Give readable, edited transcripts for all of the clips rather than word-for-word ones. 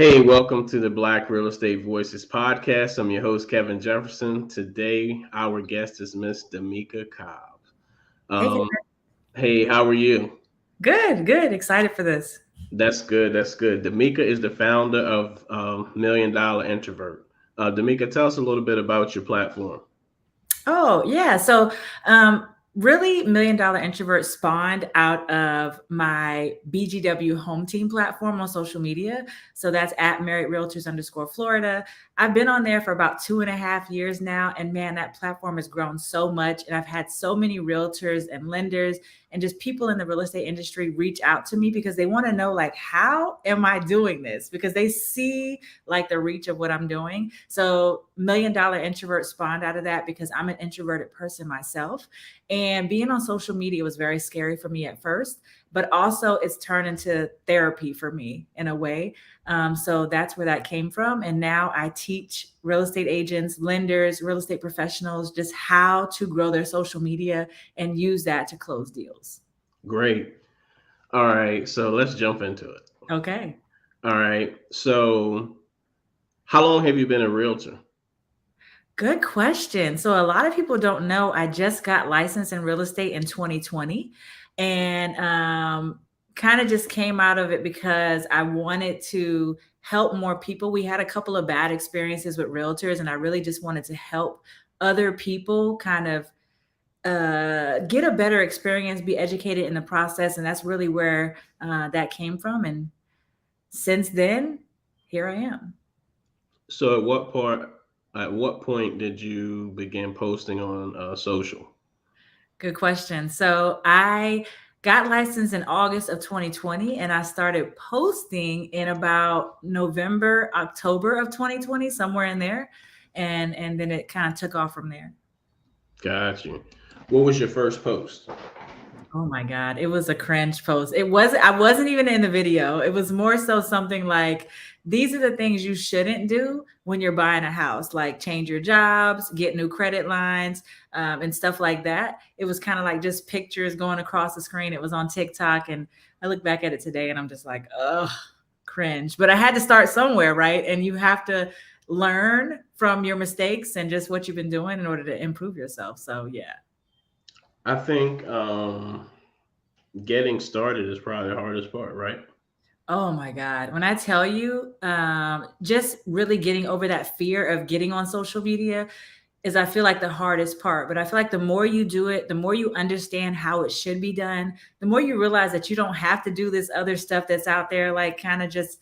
Hey, welcome to the Black Real Estate Voices podcast. I'm your host, Kevin Jefferson. Today, our guest is Miss Damika Cobb. Hey, Kate. Hey, how are you? Good, good. Excited for this. That's good. That's good. Damika is the founder of Million Dollar Introvert. Damika, tell us a little bit about your platform. Oh, yeah. So, really, Million Dollar Introvert spawned out of my BGW home team platform on social media. So that's at Married Realtors underscore Florida. I've been on there for about 2.5 years now. And man, that platform has grown so much. And I've had so many realtors and lenders and just people in the real estate industry reach out to me because they want to know, like, how am I doing this? Because they see like the reach of what I'm doing. So Million Dollar Introvert spawned out of that because I'm an introverted person myself. And being on social media was very scary for me at first, but also it's turned into therapy for me in a way. So that's where that came from. And now I teach real estate agents, lenders, real estate professionals just how to grow their social media and use that to close deals. Great. All right, so let's jump into it. Okay. All right, so how long have you been a realtor? Good question. So a lot of people don't know I just got licensed in real estate in 2020 and kind of just came out of it because I wanted to help more people. We had a couple of bad experiences with realtors and I really just wanted to help other people kind of get a better experience, be educated in the process, and that's really where that came from. And since then, here I am. So at what point did you begin posting on social? Good question. So I got licensed in August of 2020 and I started posting in about November, October of 2020, somewhere in there. And then it kind of took off from there. Got you. What was your first post? Oh my God. It was a cringe post. I wasn't even in the video. It was more so something like, these are the things you shouldn't do when you're buying a house, like change your jobs, get new credit lines, and stuff like that. It was kind of like just pictures going across the screen. It was on TikTok. And I look back at it today and I'm just like, ugh, cringe. But I had to start somewhere, right? And you have to learn from your mistakes and just what you've been doing in order to improve yourself. So, yeah. I think getting started is probably the hardest part, right? Oh my God. When I tell you, just really getting over that fear of getting on social media is, I feel like, the hardest part. But I feel like the more you do it, the more you understand how it should be done, the more you realize that you don't have to do this other stuff that's out there, like kind of just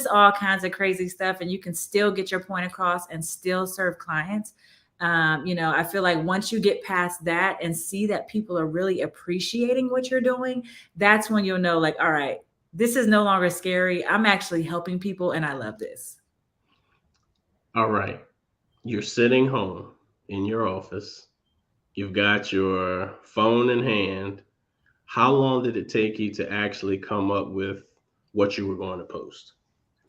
all kinds of crazy stuff, and you can still get your point across and still serve clients. I feel like once you get past that and see that people are really appreciating what you're doing, that's when you'll know, like, all right, this is no longer scary. I'm actually helping people and I love this. All right. You're sitting home in your office. You've got your phone in hand. How long did it take you to actually come up with what you were going to post?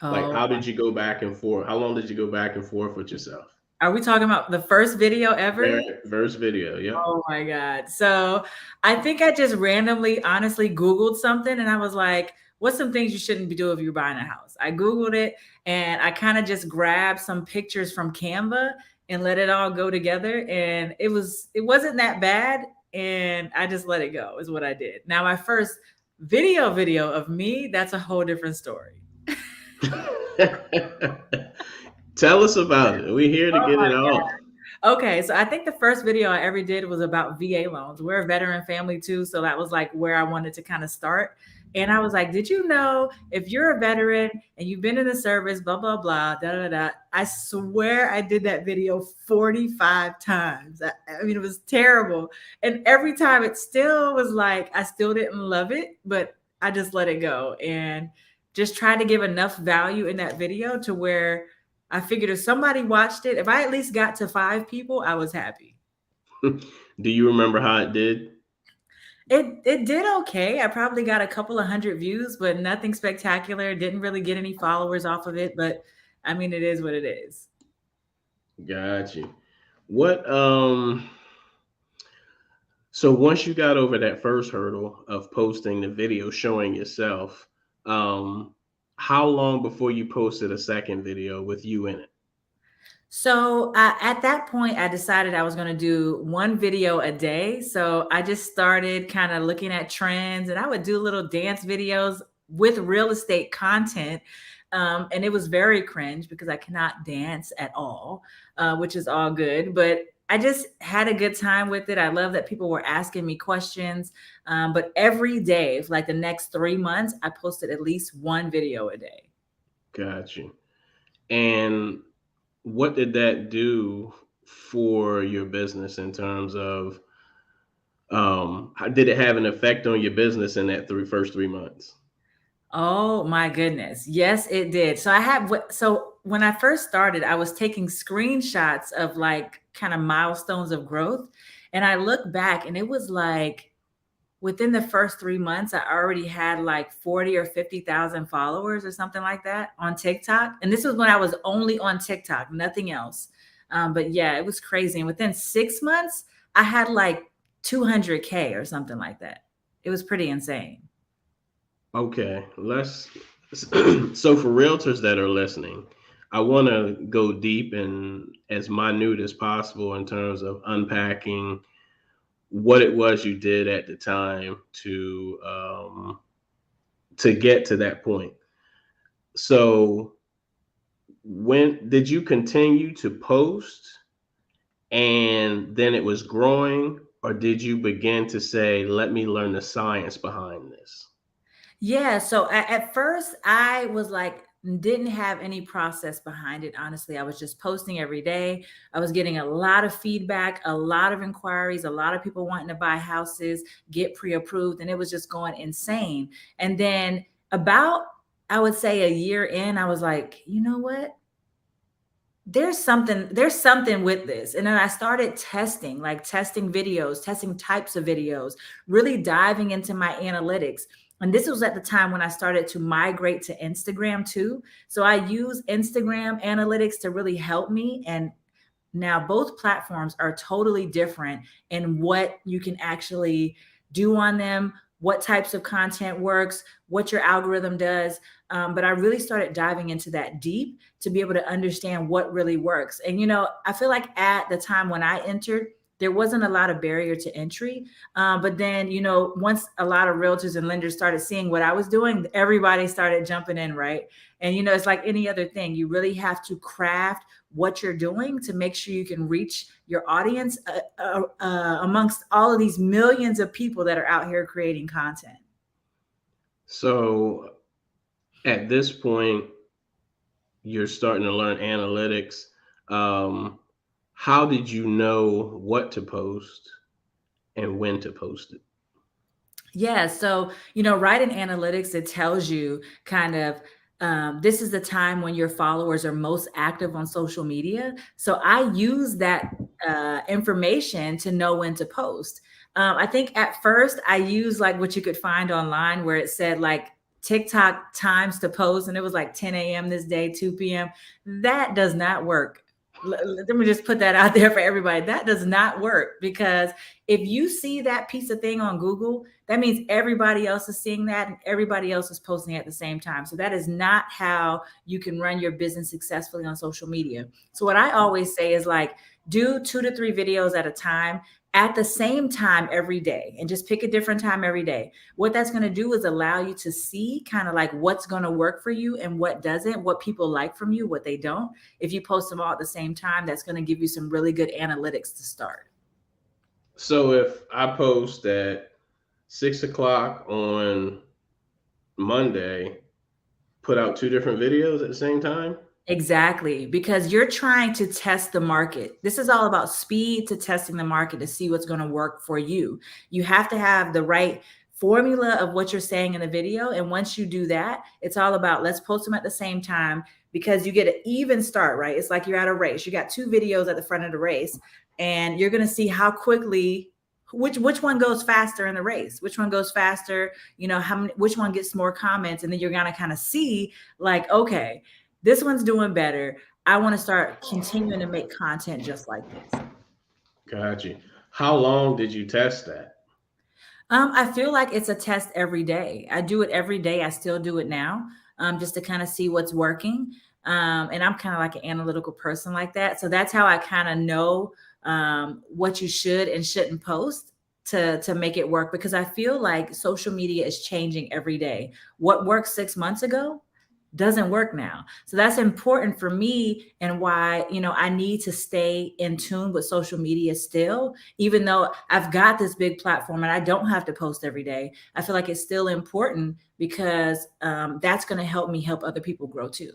Like, Oh, how did you go back and forth? How long did you go back and forth with yourself? are we talking about the first video ever? First video. Yep. Oh my God. So I think I just randomly, honestly, Googled something and I was like, what's some things you shouldn't be doing if you're buying a house? I Googled it and I kind of just grabbed some pictures from Canva and let it all go together. And it wasn't that bad. And I just let it go, is what I did. Now, my first video of me, that's a whole different story. Tell us about it. We're here to Oh get my it all. Okay, so I think the first video I ever did was about VA loans. We're a veteran family too, so that was like where I wanted to kind of start. And I was like, did you know if you're a veteran and you've been in the service, blah, blah, blah, da, da, da. I swear I did that video 45 times. I mean, it was terrible. And every time it still was like, I still didn't love it, but I just let it go and just tried to give enough value in that video to where I figured if somebody watched it, if I at least got to 5 people, I was happy. Do you remember how it did? It did okay. I probably got a couple of hundred views, but nothing spectacular. Didn't really get any followers off of it, but I mean, it is what it is. Got you. What So once you got over that first hurdle of posting the video showing yourself, um, how long before you posted a second video with you in it? So at that point, I decided I was going to do one video a day. So I just started kind of looking at trends, and I would do little dance videos with real estate content. And it was very cringe because I cannot dance at all, which is all good. But I just had a good time with it. I love that people were asking me questions. But every day, for like the next 3 months, I posted at least one video a day. Got you. And what did that do for your business in terms of did it have an effect on your business in that first 3 months? Oh my goodness. Yes, it did. So when I first started, I was taking screenshots of like kind of milestones of growth. And I look back and it was like within the first 3 months, I already had like 40 or 50,000 followers or something like that on TikTok. And this was when I was only on TikTok, nothing else. But yeah, it was crazy. And within 6 months, I had like 200K or something like that. It was pretty insane. Okay, let's so for realtors that are listening, I want to go deep and as minute as possible in terms of unpacking what it was you did at the time to get to that point. So when did you continue to post and then it was growing, or did you begin to say, let me learn the science behind this? Yeah. So at first, I was like, didn't have any process behind it. Honestly, I was just posting every day. I was getting a lot of feedback, a lot of inquiries, a lot of people wanting to buy houses, get pre approved, and it was just going insane. And then, about, I would say a year in, I was like, you know what? There's something with this. And then I started testing, like testing videos, testing types of videos, really diving into my analytics. And this was at the time when I started to migrate to Instagram too. So I use Instagram analytics to really help me. And now both platforms are totally different in what you can actually do on them, what types of content works, what your algorithm does. But I really started diving into that deep to be able to understand what really works. And, I feel like at the time when I entered, there wasn't a lot of barrier to entry. But then, once a lot of realtors and lenders started seeing what I was doing, everybody started jumping in, right? And, it's like any other thing. You really have to craft what you're doing to make sure you can reach your audience amongst all of these millions of people that are out here creating content. So at this point, you're starting to learn analytics. Um, how did you know what to post and when to post it? Yeah. So, right in analytics, it tells you kind of this is the time when your followers are most active on social media. So I use that information to know when to post. I think at first I used like what you could find online where it said like TikTok times to post, and it was like 10 a.m. this day, 2 p.m. That does not work. Let me just put that out there for everybody. That does not work because if you see that piece of thing on Google, that means everybody else is seeing that and everybody else is posting at the same time. So that is not how you can run your business successfully on social media. So what I always say is like, do 2 to 3 videos at a time at the same time every day, and just pick a different time every day. What that's going to do is allow you to see kind of like what's going to work for you and what doesn't, what people like from you, what they don't. If you post them all at the same time, that's going to give you some really good analytics to start. So if I post at 6 o'clock on Monday, put out 2 different videos at the same time? Exactly, because you're trying to test the market. This is all about speed to testing the market to see what's going to work for you. You have to have the right formula of what you're saying in the video. And once you do that, it's all about let's post them at the same time because you get an even start, right? It's like you're at a race. You got 2 videos at the front of the race, and you're going to see how quickly which one goes faster in the race, which one goes faster, which one gets more comments. And then you're going to kind of see like, okay, this one's doing better. I want to start continuing to make content just like this. Got you. How long did you test that? I feel like it's a test every day. I do it every day. I still do it now. just to kind of see what's working. And I'm kind of like an analytical person like that. So that's how I kind of know what you should and shouldn't post to make it work, because I feel like social media is changing every day. What worked 6 months ago doesn't work now. So that's important for me, and why, I need to stay in tune with social media still, even though I've got this big platform and I don't have to post every day. I feel like it's still important because that's going to help me help other people grow too.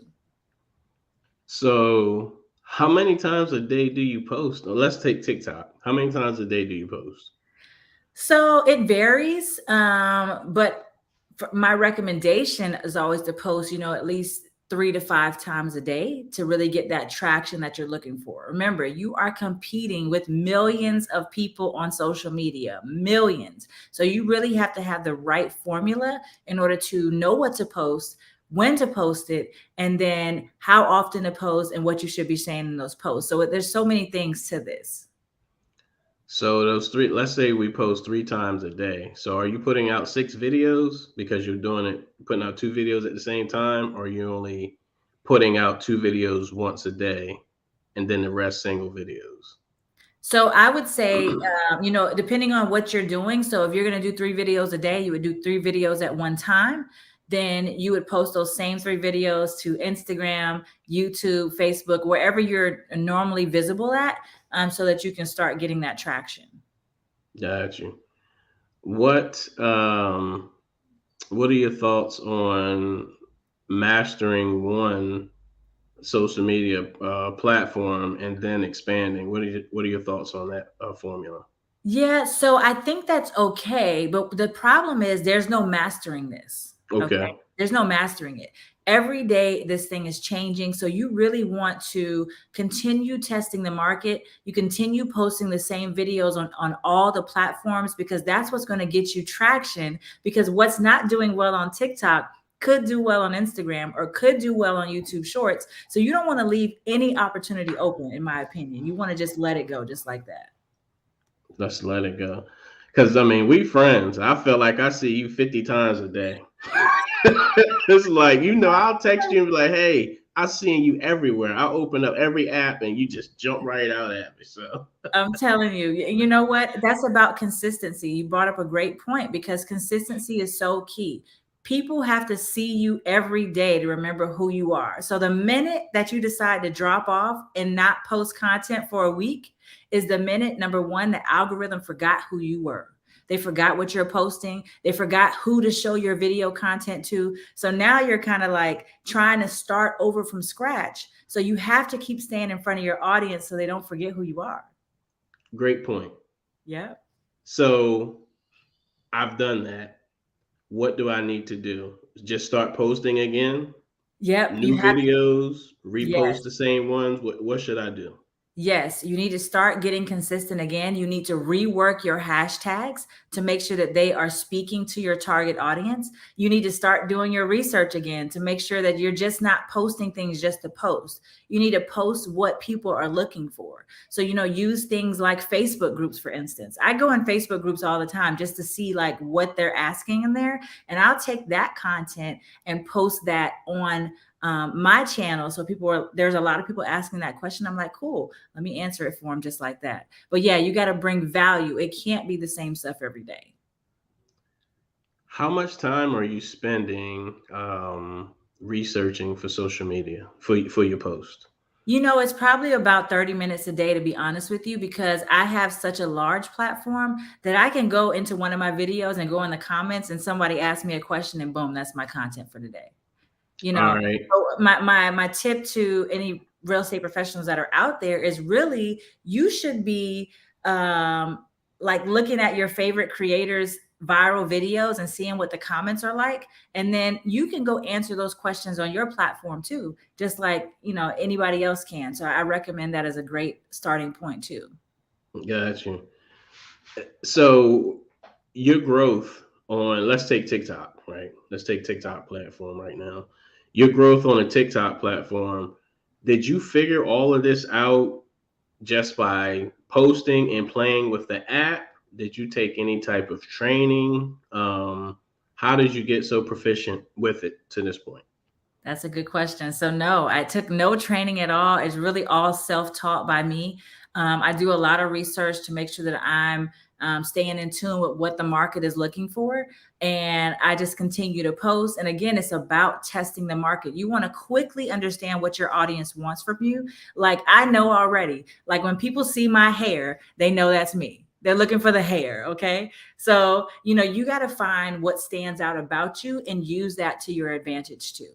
So, how many times a day do you post? Let's take TikTok. How many times a day do you post? So it varies, but my recommendation is always to post, at least 3 to 5 times a day to really get that traction that you're looking for. Remember, you are competing with millions of people on social media, millions. So you really have to have the right formula in order to know what to post, when to post it, and then how often to post and what you should be saying in those posts. So there's so many things to this. So those three, let's say we post 3 times a day. So are you putting out 6 videos because you're putting out 2 videos at the same time, or are you only putting out 2 videos once a day and then the rest single videos? So I would say, depending on what you're doing. So if you're going to do 3 videos a day, you would do 3 videos at one time. Then you would post those same 3 videos to Instagram, YouTube, Facebook, wherever you're normally visible at, so that you can start getting that traction. Got you. What are your thoughts on mastering one social media platform and then expanding? What are your thoughts on that formula? Yeah, so I think that's okay, but the problem is there's no mastering this. Okay. Okay. There's no mastering it. Every day this thing is changing. So you really want to continue testing the market. You continue posting the same videos on all the platforms, because that's what's going to get you traction, because what's not doing well on TikTok could do well on Instagram or could do well on YouTube Shorts. So you don't want to leave any opportunity open, in my opinion. You want to just let it go just like that. Let's let it go. Because, we friends. I feel like I see you 50 times a day. It's like, I'll text you and be like, hey, I'm seeing you everywhere. I'll open up every app and you just jump right out at me. So I'm telling you, you know what? That's about consistency. You brought up a great point, because consistency is so key. People have to see you every day to remember who you are. So the minute that you decide to drop off and not post content for a week is the minute, number one, the algorithm forgot who you were. They forgot what you're posting. They forgot who to show your video content to. So now you're kind of like trying to start over from scratch. So you have to keep staying in front of your audience so they don't forget who you are. Great point. Yeah. So I've done that. What do I need to do? Just start posting again? Yep. New videos, repost Yes. the same ones. What should I do? Yes, you need to start getting consistent again. You need to rework your hashtags to make sure that they are speaking to your target audience. You need to start doing your research again to make sure that you're just not posting things just to post. You need to post what people are looking for. So, use things like Facebook groups, for instance. I go in Facebook groups all the time just to see like what they're asking in there. And I'll take that content and post that on my channel. So there's a lot of people asking that question. I'm like, cool, let me answer it for them just like that. But yeah, you got to bring value. It can't be the same stuff every day. How much time are you spending researching for social media for your post? It's probably about 30 minutes a day, to be honest with you, because I have such a large platform that I can go into one of my videos and go in the comments and somebody asks me a question and boom, that's my content for the day. All right. So my tip to any real estate professionals that are out there is really, you should be like looking at your favorite creators' viral videos and seeing what the comments are like. And then you can go answer those questions on your platform too, just like, anybody else can. So I recommend that as a great starting point too. Got you. So your growth on, let's take TikTok, right? Let's take TikTok platform right now. Your growth on a TikTok platform, did you figure all of this out just by posting and playing with the app? Did you take any type of training? How did you get so proficient with it to this point? That's a good question. So no, I took no training at all. It's really all self-taught by me. I do a lot of research to make sure that I'm staying in tune with what the market is looking for, and I just continue to post. And again, it's about testing the market. You want to quickly understand what your audience wants from you. Like I know already. Like when people see my hair, they know that's me. They're looking for the hair. Okay. So, you got to find what stands out about you and use that to your advantage too.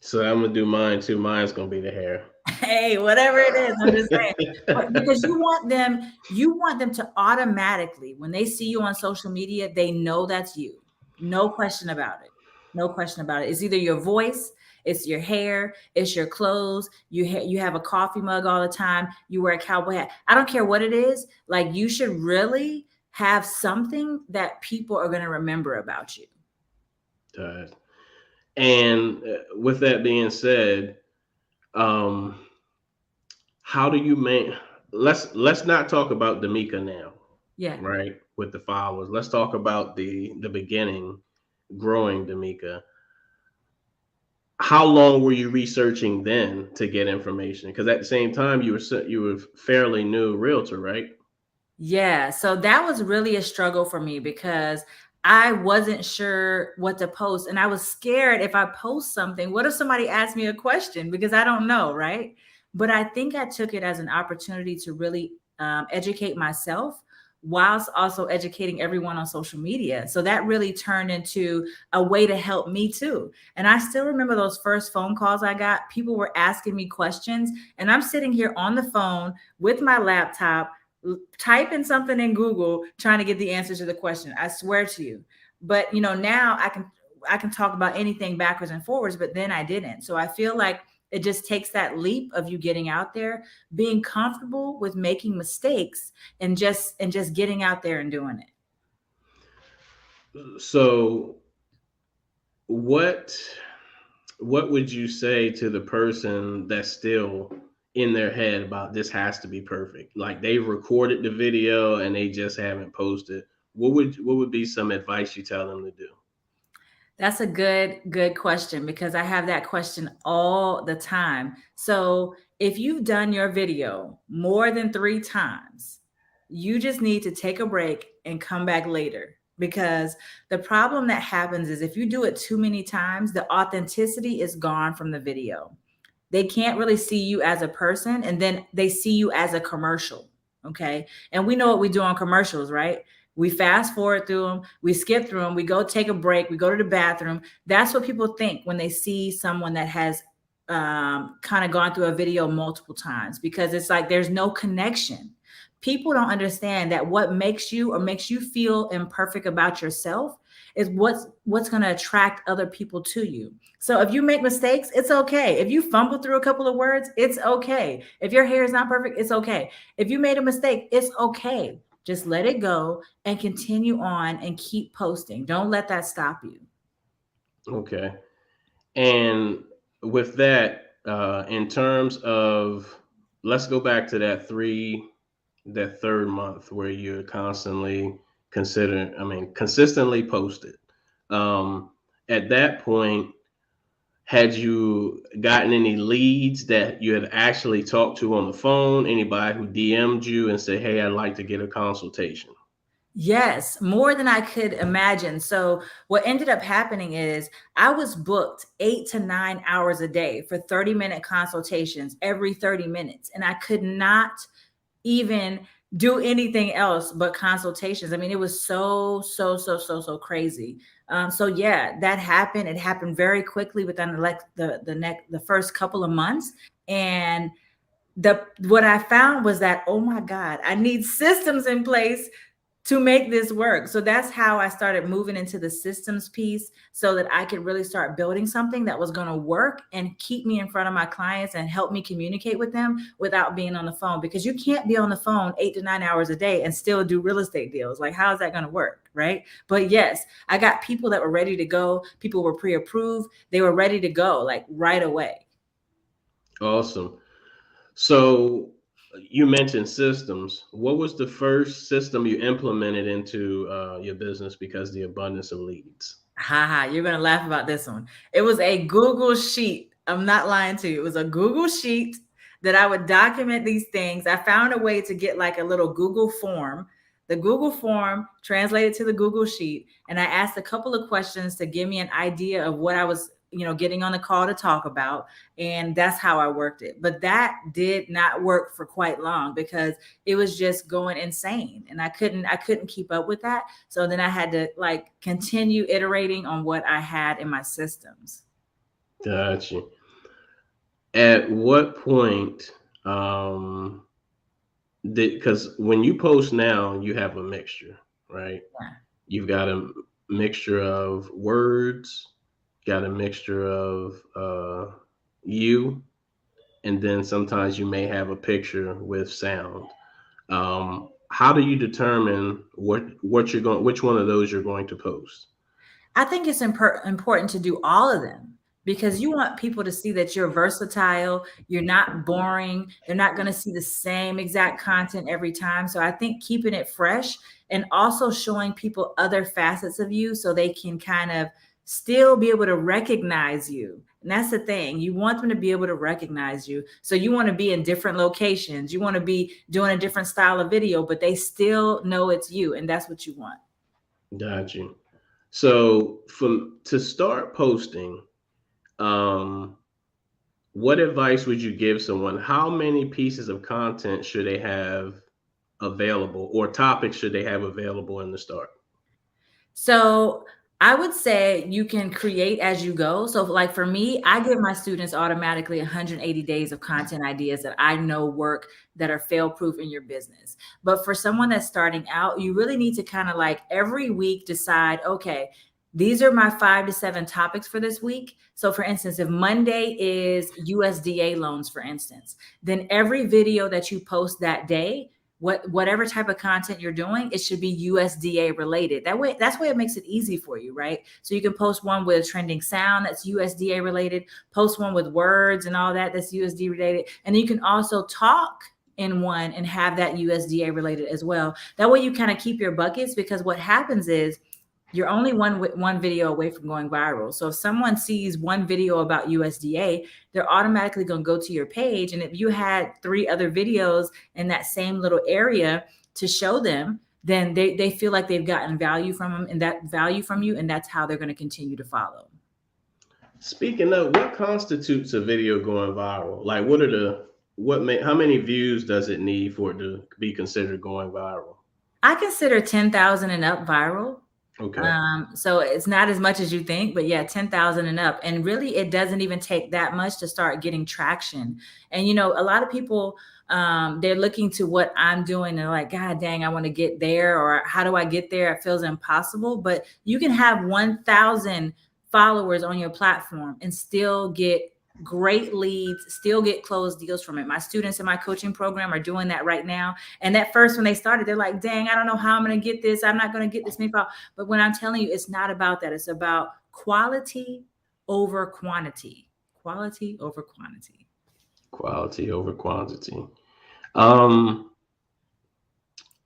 So I'm gonna do mine too. Mine's gonna be the hair. Hey, whatever it is, I'm just saying. But because you want them to automatically, when they see you on social media, they know that's you. No question about it. No question about it. It's either your voice, it's your hair, it's your clothes. You have a coffee mug all the time. You wear a cowboy hat. I don't care what it is. Like you should really have something that people are going to remember about you. And with that being said, um, how do you make? Let's not talk about Damika now, Yeah. right? With the followers, let's talk about the beginning, growing Damika. How long were you researching then to get information? Because at the same time, you were fairly new realtor, right? Yeah, so that was really a struggle for me because I wasn't sure what to post. And I was scared if I post something, what if somebody asks me a question? Because I don't know, right? But I think I took it as an opportunity to really educate myself whilst also educating everyone on social media. So that really turned into a way to help me too. And I still remember those first phone calls I got. People were asking me questions, and I'm sitting here on the phone with my laptop typing something in Google trying to get the answer to the question. I swear to you. But now I can talk about anything backwards and forwards, but then I didn't. So I feel like it just takes that leap of you getting out there, being comfortable with making mistakes and just getting out there and doing it. So what what would you say to the person that's still in their head about this has to be perfect? Like they recorded the video and they just haven't posted. What would be some advice you tell them to do? That's a good question because I have that question all the time. So, if you've done your video more than 3 times, you just need to take a break and come back later because the problem that happens is if you do it too many times, the authenticity is gone from the video. They can't really see you as a person, and then they see you as a commercial. Okay. And we know what we do on commercials, right? We fast forward through them, we skip through them, we go take a break, we go to the bathroom. That's what people think when they see someone that has kind of gone through a video multiple times because it's like there's no connection. People don't understand that what makes you or makes you feel imperfect about yourself is what's going to attract other people to you. So if you make mistakes, it's okay. If you fumble through a couple of words, it's okay. If your hair is not perfect, it's okay. If you made a mistake, it's okay. Just let it go and continue on and keep posting. Don't let that stop you. Okay. And with that, in terms of, let's go back to that third month where you're constantly consistently posted. Um, at that point, had you gotten any leads that you had actually talked to on the phone? Anybody who DM'd you and said, "Hey, I'd like to get a consultation"? Yes, more than I could imagine. So, what ended up happening is I was booked 8 to 9 hours a day for 30-minute consultations every 30 minutes, and I could not even do anything else but consultations. I mean, it was so, so, so, so, so crazy. So yeah, that happened. It happened very quickly within like the first couple of months. And what I found was that, oh my God, I need systems in place to make this work. So that's how I started moving into the systems piece so that I could really start building something that was going to work and keep me in front of my clients and help me communicate with them without being on the phone, because you can't be on the phone 8 to 9 hours a day and still do real estate deals. Like, how is that going to work? Right. But yes, I got people that were ready to go. People were pre-approved. They were ready to go like right away. Awesome. So you mentioned systems. What was the first system you implemented into your business because the abundance of leads? Haha, you're gonna laugh about this one. It was a Google sheet. I'm not lying to you. It was a Google sheet that I would document these things. I found a way to get like a little Google form. The Google form translated to the Google sheet, and I asked a couple of questions to give me an idea of what I was, getting on the call to talk about, and that's how I worked it. But that did not work for quite long because it was just going insane, and I couldn't keep up with that. So then I had to like continue iterating on what I had in my systems. Gotcha. At what point, um, because when you post now, you have a mixture, right? Yeah. You've got a mixture of words, got a mixture of you, and then sometimes you may have a picture with sound. How do you determine which one of those you're going to post? I think it's important to do all of them because you want people to see that you're versatile, you're not boring, they're not going to see the same exact content every time. So I think keeping it fresh and also showing people other facets of you so they can kind of still be able to recognize you. And that's the thing. You want them to be able to recognize you. So you want to be in different locations. You want to be doing a different style of video, but they still know it's you. And that's what you want. Got you. So, to start posting, um, what advice would you give someone? How many pieces of content should they have available, or topics should they have available in the start? So I would say you can create as you go. So, like for me, I give my students automatically 180 days of content ideas that I know work that are fail proof in your business. But for someone that's starting out, you really need to kind of like every week decide, okay, these are my 5 to 7 topics for this week. So, for instance, if Monday is USDA loans, for instance, then every video that you post that day, whatever type of content you're doing, it should be USDA related. That's why it makes it easy for you, right? So you can post one with a trending sound that's USDA related, post one with words and all that's USDA related, and then you can also talk in one and have that USDA related as well. That way you kind of keep your buckets, because what happens is you're only one video away from going viral. So if someone sees one video about USDA, they're automatically going to go to your page. And if you had 3 other videos in that same little area to show them, then they feel like they've gotten value from them and that value from you. And that's how they're going to continue to follow. Speaking of, what constitutes a video going viral? Like, how many views does it need for it to be considered going viral? I consider 10,000 and up viral. Okay. So it's not as much as you think, but yeah, 10,000 and up. And really, it doesn't even take that much to start getting traction. And, a lot of people, they're looking to what I'm doing and they're like, God dang, I want to get there. Or how do I get there? It feels impossible. But you can have 1,000 followers on your platform and still get great leads, still get closed deals from it. My students in my coaching program are doing that right now. And at first, when they started, they're like, dang, I don't know how I'm going to get this. I'm not going to get this many followers. But when I'm telling you, it's not about that. It's about quality over quantity. Quality over quantity. Quality over quantity.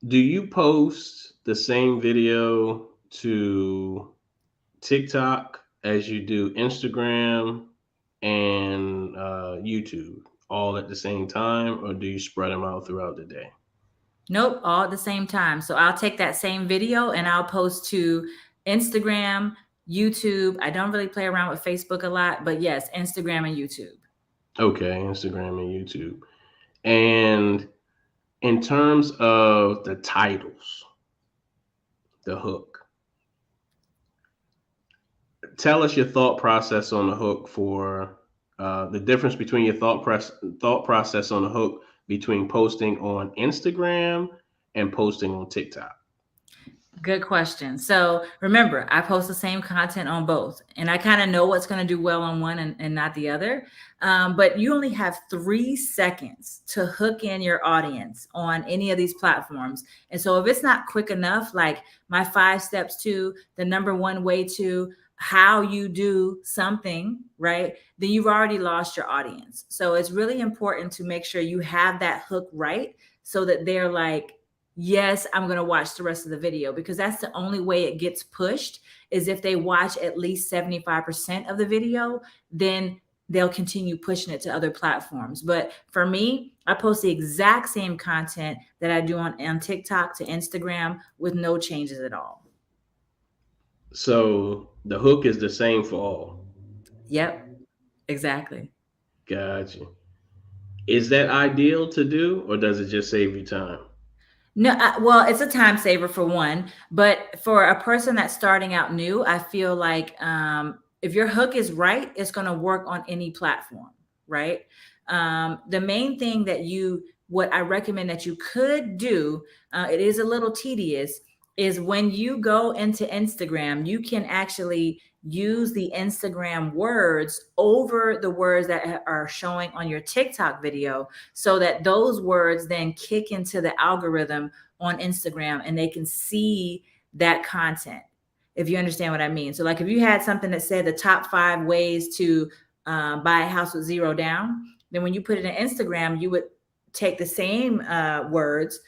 Do you post the same video to TikTok as you do Instagram and YouTube all at the same time, or do you spread them out throughout the day? Nope, all at the same time. So I'll take that same video and I'll post to Instagram, YouTube. I don't really play around with Facebook a lot, but yes, Instagram and YouTube. Okay, Instagram and YouTube. And in terms of the titles, the hook, tell us your thought process on the hook for the difference between your thought process on the hook between posting on Instagram and posting on TikTok. Good question. So remember, I post the same content on both, and I kind of know what's going to do well on one and not the other. But you only have 3 seconds to hook in your audience on any of these platforms. And so if it's not quick enough, like my 5 steps to the number 1 way to how you do something, right, then you've already lost your audience. So it's really important to make sure you have that hook right so that they're like, yes, I'm going to watch the rest of the video, because that's the only way it gets pushed, is if they watch at least 75% of the video, then they'll continue pushing it to other platforms. But for me, I post the exact same content that I do on TikTok to Instagram with no changes at all. So the hook is the same for all. Yep, exactly. Gotcha. Is that ideal to do, or does it just save you time? No, well, it's a time saver for one, but for a person that's starting out new, I feel like if your hook is right, it's going to work on any platform, right? The main thing what I recommend that you could do, it is a little tedious, is when you go into Instagram, you can actually use the Instagram words over the words that are showing on your TikTok video, so that those words then kick into the algorithm on Instagram and they can see that content. If you understand what I mean. So like if you had something that said the top 5 ways to buy a house with 0 down, then when you put it in Instagram, you would take the same words,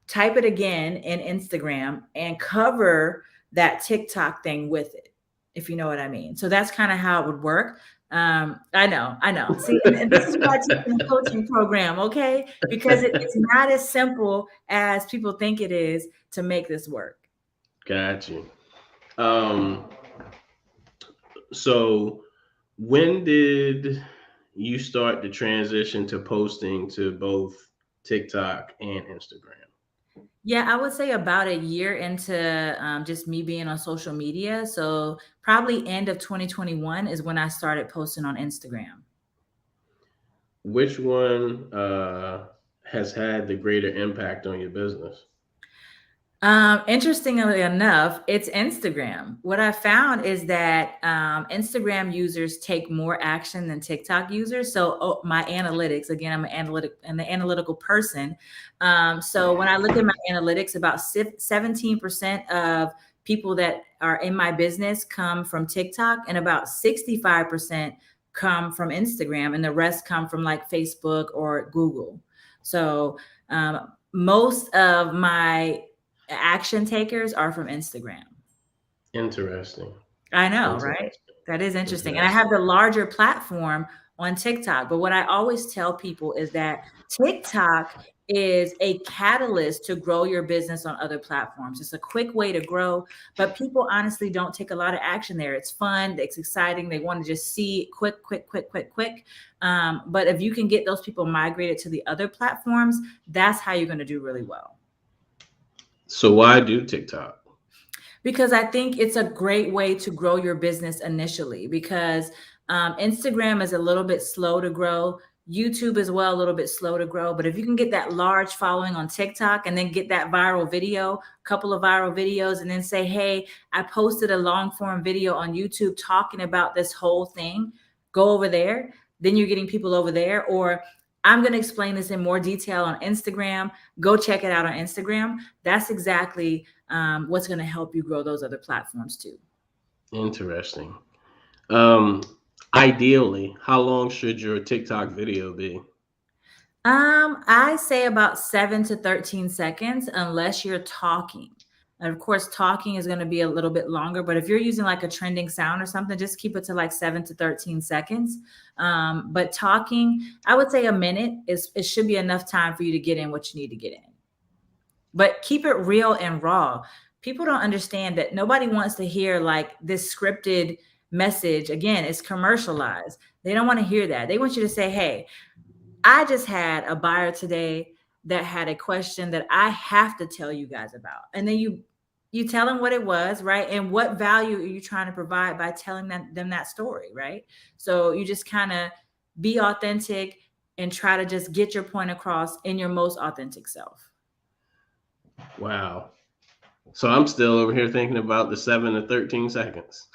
type it again in Instagram, and cover that TikTok thing with it, if you know what I mean. So that's kind of how it would work. I know. See, and this is why I teach in the coaching program, okay? Because it's not as simple as people think it is to make this work. Got you. So when did you start the transition to posting to both TikTok and Instagram? Yeah, I would say about a year into just me being on social media. So probably end of 2021 is when I started posting on Instagram. Which one has had the greater impact on your business? Interestingly enough, it's Instagram. What I found is that Instagram users take more action than TikTok users. So my analytics, again, I'm an analytical person. So when I look at my analytics, about 17% of people that are in my business come from TikTok, and about 65% come from Instagram, and the rest come from like Facebook or Google. So most of my action takers are from Instagram. Interesting. I know, right? That is interesting. And I have the larger platform on TikTok. But what I always tell people is that TikTok is a catalyst to grow your business on other platforms. It's a quick way to grow, but people honestly don't take a lot of action there. It's fun, it's exciting. They want to just see quick. But if you can get those people migrated to the other platforms, that's how you're going to do really well. So why do TikTok? Because I think it's a great way to grow your business initially, because Instagram is a little bit slow to grow. YouTube as well, a little bit slow to grow. But if you can get that large following on TikTok and then get that viral video, a couple of viral videos, and then say, hey, I posted a long form video on YouTube talking about this whole thing, go over there. Then you're getting people over there. Or I'm going to explain this in more detail on Instagram. Go check it out on Instagram. That's exactly what's going to help you grow those other platforms too. Interesting. Ideally, how long should your TikTok video be? I say about 7 to 13 seconds, unless you're talking. And of course, talking is going to be a little bit longer, but if you're using like a trending sound or something, just keep it to like 7 to 13 seconds. But talking, I would say a minute it should be enough time for you to get in what you need to get in. But keep it real and raw. People don't understand that nobody wants to hear like this scripted message. Again, it's commercialized. They don't want to hear that. They want you to say, hey, I just had a buyer today that had a question that I have to tell you guys about. And then you tell them what it was, right? And what value are you trying to provide by telling them that story, right? So you just kind of be authentic and try to just get your point across in your most authentic self. Wow. So I'm still over here thinking about the 7 to 13 seconds.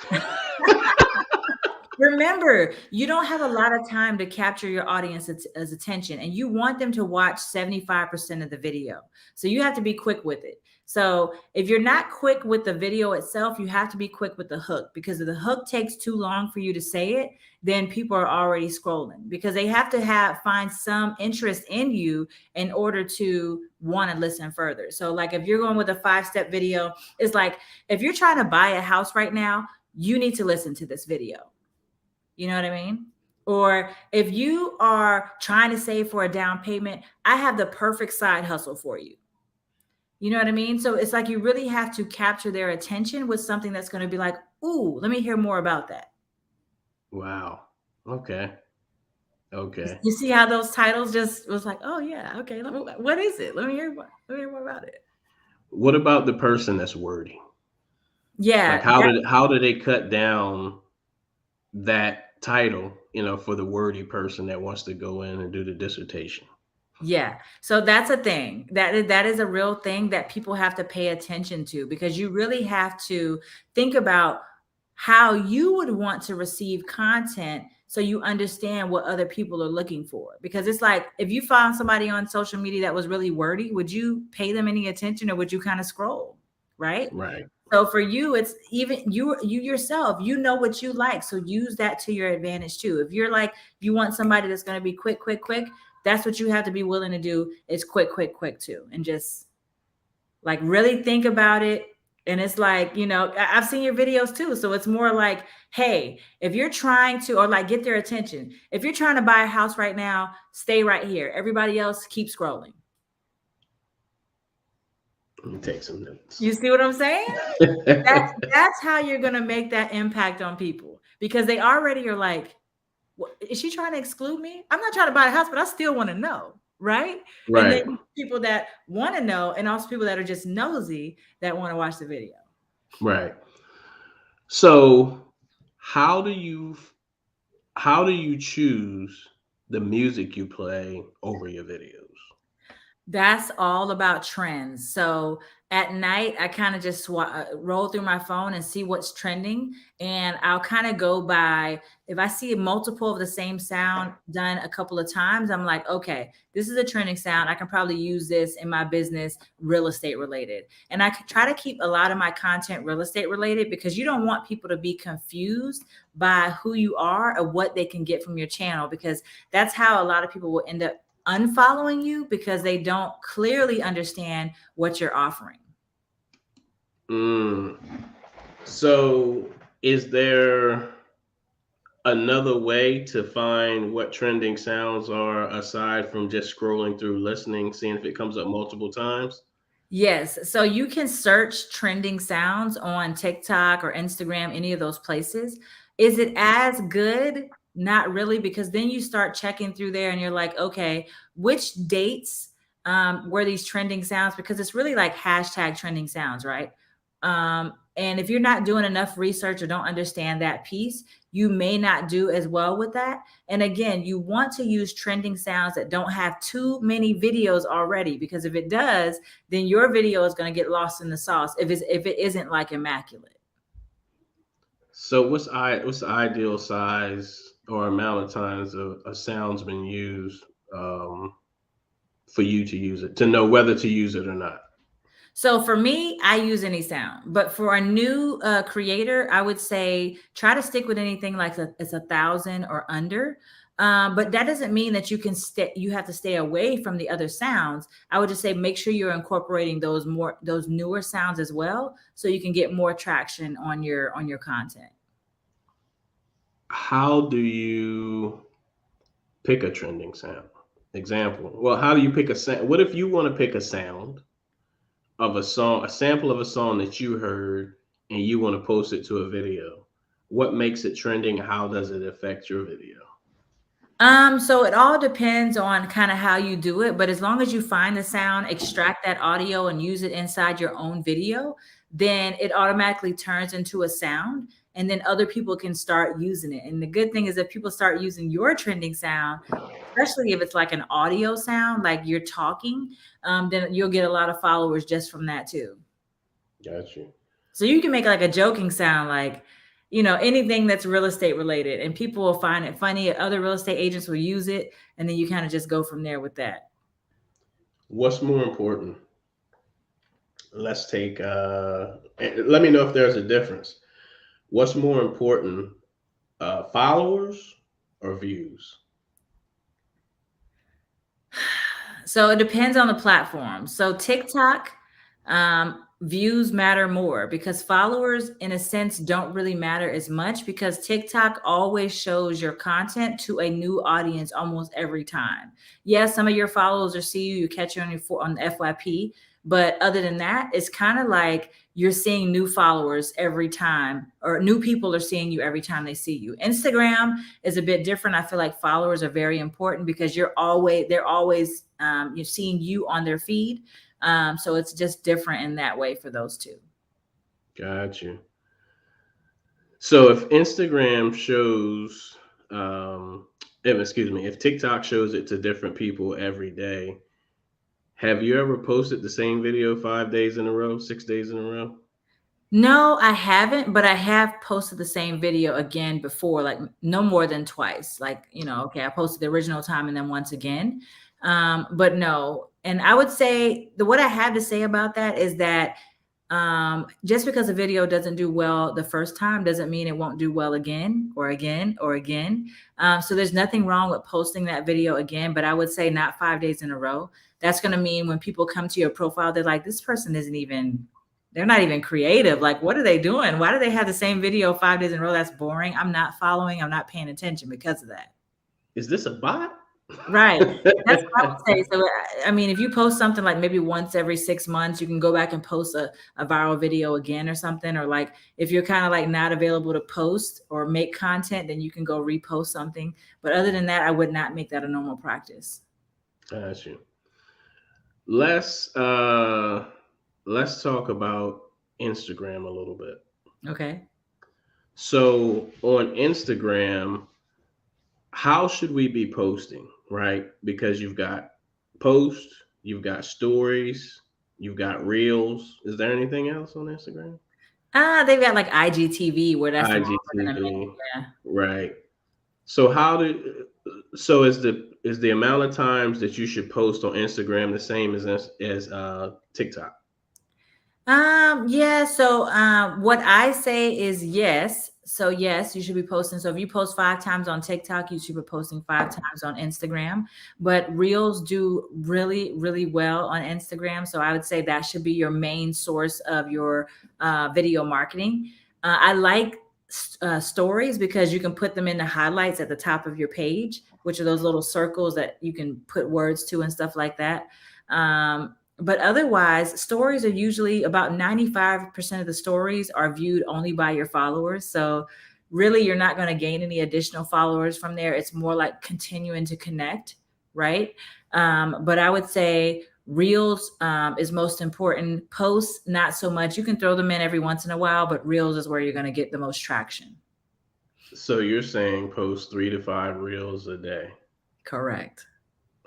Remember, you don't have a lot of time to capture your audience's attention, and you want them to watch 75% of the video. So you have to be quick with it. So if you're not quick with the video itself, you have to be quick with the hook, because if the hook takes too long for you to say it, then people are already scrolling, because they have to find some interest in you in order to want to listen further. So like if you're going with a 5-step video, it's like if you're trying to buy a house right now, you need to listen to this video. You know what I mean? Or if you are trying to save for a down payment, I have the perfect side hustle for you. You know what I mean? So it's like you really have to capture their attention with something that's going to be like, ooh, let me hear more about that. Wow. Okay. Okay. You see how those titles just was like, oh yeah, okay. What is it? Let me hear more about it. What about the person that's wordy? Yeah. Like how do they cut down that title, for the wordy person that wants to go in and do the dissertation? Yeah. So that's a thing. That is a real thing that people have to pay attention to, because you really have to think about how you would want to receive content so you understand what other people are looking for. Because it's like if you found somebody on social media that was really wordy, would you pay them any attention, or would you kind of scroll? Right. Right. So for you, it's even you yourself, you know what you like. So use that to your advantage too. If you're like, you want somebody that's going to be quick, that's what you have to be willing to do, is quick too. And just like really think about it. And it's like, I've seen your videos too. So it's more like, hey, if you're trying to, or like get their attention, if you're trying to buy a house right now, stay right here. Everybody else keep scrolling. Let me take some notes. You see what I'm saying? That's how you're going to make that impact on people, because they already are like, is she trying to exclude me? I'm not trying to buy a house, but I still want to know. Right. And then people that want to know, and also people that are just nosy that want to watch the video. Right. So how do you choose the music you play over your videos? That's all about trends. So at night, I kind of just roll through my phone and see what's trending. And I'll kind of go by, if I see multiple of the same sound done a couple of times, I'm like, okay, this is a trending sound. I can probably use this in my business, real estate related. And I try to keep a lot of my content real estate related, because you don't want people to be confused by who you are or what they can get from your channel, because that's how a lot of people will end up unfollowing you, because they don't clearly understand what you're offering. So is there another way to find what trending sounds are aside from just scrolling through, listening, seeing if it comes up multiple times? Yes. So you can search trending sounds on TikTok or Instagram, any of those places. Is it as good? Not really, because then you start checking through there and you're like, okay, which dates were these trending sounds? Because it's really like hashtag trending sounds, right? And if you're not doing enough research or don't understand that piece, you may not do as well with that. And again, you want to use trending sounds that don't have too many videos already, because if it does, then your video is going to get lost in the sauce if it isn't like immaculate. So what's the ideal size or amount of times a sound's been used for you to use it, to know whether to use it or not? So for me, I use any sound, but for a new creator, I would say try to stick with anything like it's 1,000 or under. But that doesn't mean that you have to stay away from the other sounds. I would just say make sure you're incorporating those newer sounds as well, so you can get more traction on your content. How do you pick a trending sound? Example. Well, how do you pick a sound? What if you want to pick a sound of a song, a sample of a song that you heard, and you want to post it to a video? What makes it trending? How does it affect your video? So it all depends on kind of how you do it, but as long as you find the sound, extract that audio and use it inside your own video, then it automatically turns into a sound, and then other people can start using it. And the good thing is if people start using your trending sound, especially if it's like an audio sound, like you're talking, then you'll get a lot of followers just from that too. Got you. So you can make like a joking sound, like, anything that's real estate related, and people will find it funny. Other real estate agents will use it, and then you kind of just go from there with that. What's more important? Let's take let me know if there's a difference. What's more important, followers or views? So it depends on the platform. So TikTok, views matter more because followers, in a sense, don't really matter as much because TikTok always shows your content to a new audience almost every time. Yes, some of your followers will see you catch you on the FYP, but other than that, it's kind of like you're seeing new followers every time, or new people are seeing you every time they see you. Instagram is a bit different. I feel like followers are very important because they're always you're seeing you on their feed. So it's just different in that way for those two. Got you. So if Instagram shows, excuse me, if TikTok shows it to different people every day, have you ever posted the same video 5 days in a row, 6 days in a row? No, I haven't, but I have posted the same video again before, like no more than twice. Like, okay, I posted the original time and then once again. But no. And I would say what I have to say about that is that just because a video doesn't do well the first time doesn't mean it won't do well again or again or again. So there's nothing wrong with posting that video again, but I would say not 5 days in a row. That's going to mean when people come to your profile, they're like, this person they're not even creative. Like, what are they doing? Why do they have the same video 5 days in a row? That's boring. I'm not following. I'm not paying attention because of that. Is this a bot? Right. That's what I would say. So, I mean, if you post something like maybe once every 6 months, you can go back and post a viral video again or something. Or like if you're kind of like not available to post or make content, then you can go repost something. But other than that, I would not make that a normal practice. Got you. Let's talk about Instagram a little bit. Okay. So on Instagram, how should we be posting, right? Because you've got posts, you've got stories, you've got reels. Is there anything else on Instagram? They've got like IGTV where that's IGTV, yeah. Right. So is the amount of times that you should post on Instagram the same as TikTok? Yeah. So what I say is yes. So yes, you should be posting. So if you post 5 times on TikTok, you should be posting 5 times on Instagram. But Reels do really, really well on Instagram. So I would say that should be your main source of your video marketing. I like stories because you can put them in the highlights at the top of your page, which are those little circles that you can put words to and stuff like that. But otherwise, stories are usually about 95% of the stories are viewed only by your followers. So really, you're not going to gain any additional followers from there. It's more like continuing to connect, right? But I would say Reels is most important. Posts, not so much. You can throw them in every once in a while, but Reels is where you're going to get the most traction. So you're saying post 3 to 5 Reels a day? Correct.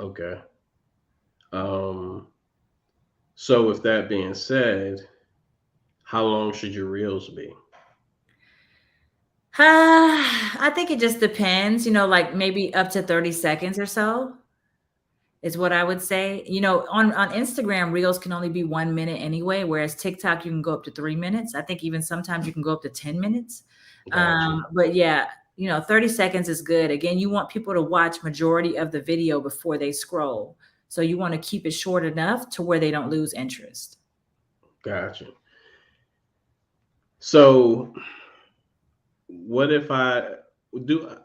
Okay. So with that being said, how long should your Reels be? I think it just depends, like maybe up to 30 seconds or so is what I would say. On Instagram, Reels can only be 1 minute anyway, whereas TikTok, you can go up to 3 minutes. I think even sometimes you can go up to 10 minutes. Gotcha. But yeah, 30 seconds is good. Again, you want people to watch majority of the video before they scroll. So you want to keep it short enough to where they don't lose interest. Gotcha. So what if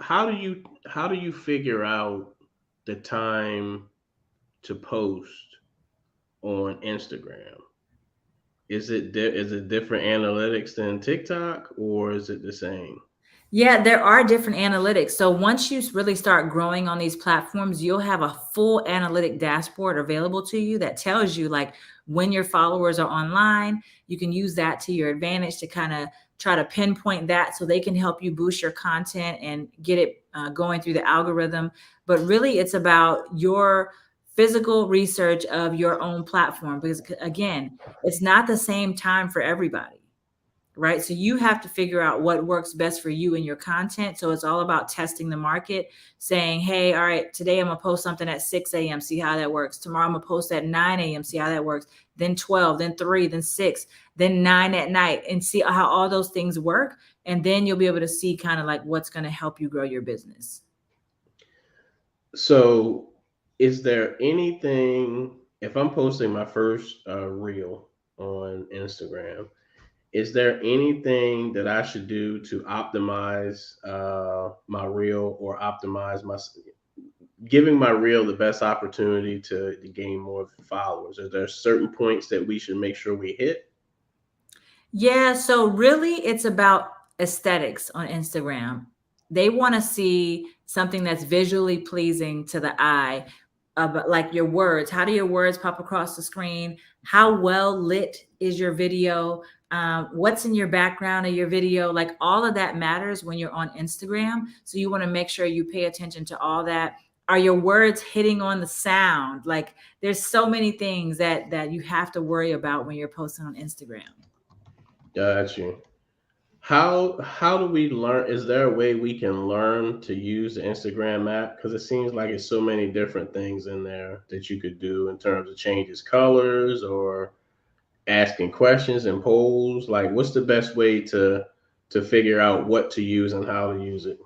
how do you figure out the time to post on Instagram? Is it different analytics than TikTok, or is it the same? Yeah, there are different analytics. So once you really start growing on these platforms, you'll have a full analytic dashboard available to you that tells you like when your followers are online. You can use that to your advantage to kind of try to pinpoint that so they can help you boost your content and get it going through the algorithm. But really, it's about your physical research of your own platform, because again, it's not the same time for everybody. right? So you have to figure out what works best for you and your content. So it's all about testing the market, saying, hey, all right, today I'm gonna post something at 6 a.m., see how that works. Tomorrow I'm gonna post at 9 a.m., see how that works. Then 12, then 3, then 6, then 9 at night, and see how all those things work. And then you'll be able to see kind of like what's gonna help you grow your business. So, is there anything, if I'm posting my first reel on Instagram, is there anything that I should do to optimize my reel, or optimize giving my reel the best opportunity to gain more followers? Are there certain points that we should make sure we hit? Yeah, so really it's about aesthetics on Instagram. They want to see something that's visually pleasing to the eye, but like your words. How do your words pop across the screen? How well lit is your video? What's in your background of your video? Like all of that matters when you're on Instagram. So you want to make sure you pay attention to all that. Are your words hitting on the sound? Like there's so many things that you have to worry about when you're posting on Instagram. Got you. How do we learn? Is there a way we can learn to use the Instagram app? Because it seems like it's so many different things in there that you could do in terms of changes colors, or asking questions and polls. Like, what's the best way to figure out what to use and how to use it?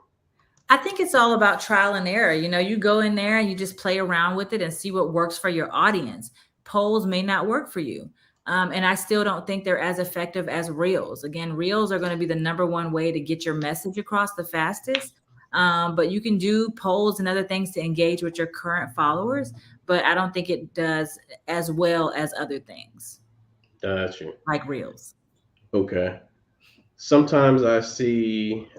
I think it's all about trial and error. You know, you go in there and you just play around with it and see what works for your audience. Polls may not work for you. And I still don't think they're as effective as reels. Again, reels are going to be the number one way to get your message across the fastest. But you can do polls and other things to engage with your current followers. But I don't think it does as well as other things Got you. like reels. Okay. Sometimes I'll see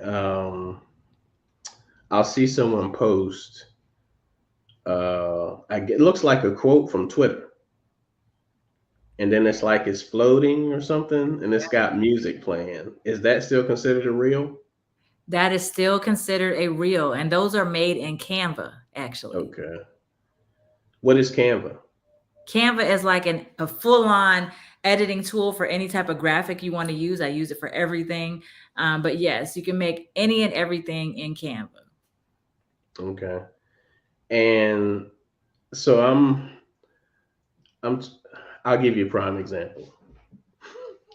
someone post. It looks like a quote from Twitter, and then it's like it's floating or something, and it's got music playing. Is that still considered a reel? That is still considered a reel. And those are made in Canva, actually. Okay. What is Canva? Canva is like a full on editing tool for any type of graphic you want to use. I use it for everything. But yes, you can make any and everything in Canva. Okay. And so I'm I'll give you a prime example.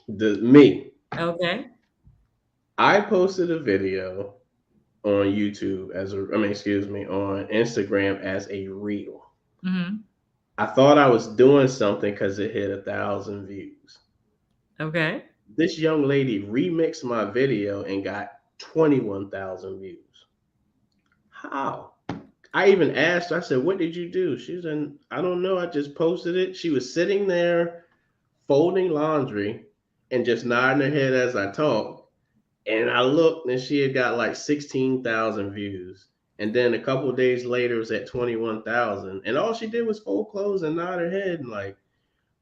The me, Okay. I posted a video on YouTube excuse me, on Instagram as a reel. Hmm. I thought I was doing something because it hit 1,000 views. Okay. This young lady remixed my video and got 21,000 views. How? I even asked her, I said, what did you do? She said, I don't know. I just posted it. She was sitting there folding laundry and just nodding her head as I talked. And I looked and she had got like 16,000 views. And then a couple of days later, it was at 21,000. And all she did was fold clothes and nod her head. And like,